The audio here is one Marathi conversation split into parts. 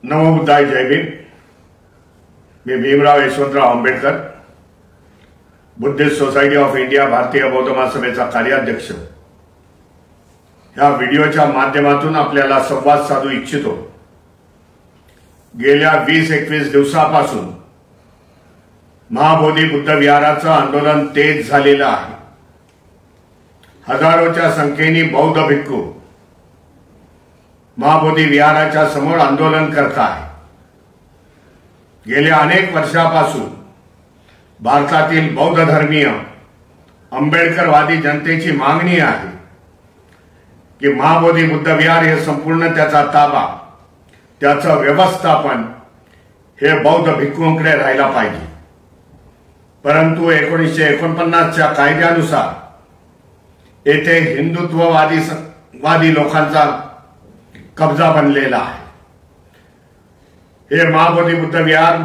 नमो बुद्धाय, जय भीम। मी Bhimrao Yashwantrao Ambedkar, Buddhist Society of India भारतीय बौद्ध महासभेचा कार्याध्यक्ष या व्हिडिओच्या माध्यमातून आपल्याला संवाद साधू इच्छितो। गेल्या 20-21 दिवसापासून महाबोधी बुद्ध विहाराचं आंदोलन तेज झालेलं आहे। हजारोच्या संख्येने बौद्ध भिक्खू महाबोधी विहाराच्या समोर आंदोलन करत आहे। गेल्या अनेक वर्षापासून भारतातील बौद्ध धर्मीय आंबेडकरवादी जनतेची मागणी आहे की महाबोधी बुद्ध विहार हे संपूर्ण त्याचा ताबा, त्याचं व्यवस्थापन हे बौद्ध भिक्खूंकडे राहायला पाहिजे। परंतु 1949च्या कायद्यानुसार येथे हिंदुत्ववादी लोकांचा कब्जा बनलेला आहे। हे महाबोधी बुद्ध विहार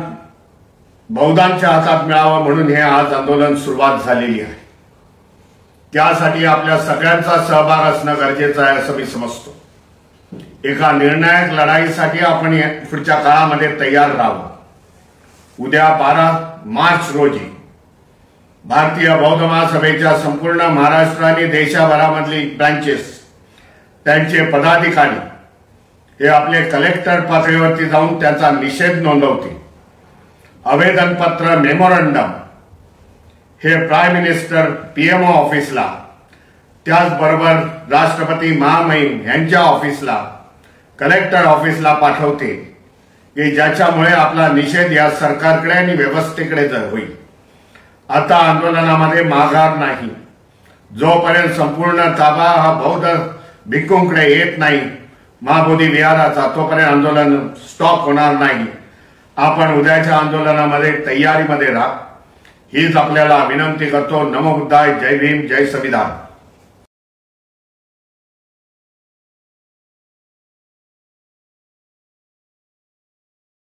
बौद्धांच्या हातात मिळावं म्हणून हे आज आंदोलन सुरुवात झालेली आहे। त्यासाठी आपल्या सगळ्यांचा सहभाग असणं गरजेचं आहे असं मी समजतो। एका निर्णायक लढाईसाठी आपण पुढच्या काळामध्ये तयार राहावं। उद्या 12 मार्च रोजी भारतीय बौद्ध महासभेच्या संपूर्ण महाराष्ट्र आणि देशभरामधली ब्रांचेस, त्यांचे पदाधिकारी हे आपले कलेक्टर पातळीवरती जाऊन त्याचा निषेध नोंदवतील। आवेदनपत्र, मेमोरंडम हे प्राईम मिनिस्टर पीएमओ ऑफिसला, त्याचबरोबर राष्ट्रपती महामहिम यांच्या ऑफिसला, कलेक्टर ऑफिसला पाठवते की ज्याच्यामुळे आपला निषेध या सरकारकडे आणि व्यवस्थेकडे होईल। आता आंदोलनामध्ये माघार नाही। जोपर्यंत संपूर्ण ताबा हा बौद्ध भिक्खूंकडे येत नाही महाबोधी विहाराचा, तोपर्यंत आंदोलन स्टॉप होणार नाही। आपण उद्याच्या आंदोलनामध्ये तयारीमध्ये राहा हीच आपल्याला विनंती करतो। नमो बुद्धाय, जय भीम, जय संविधान।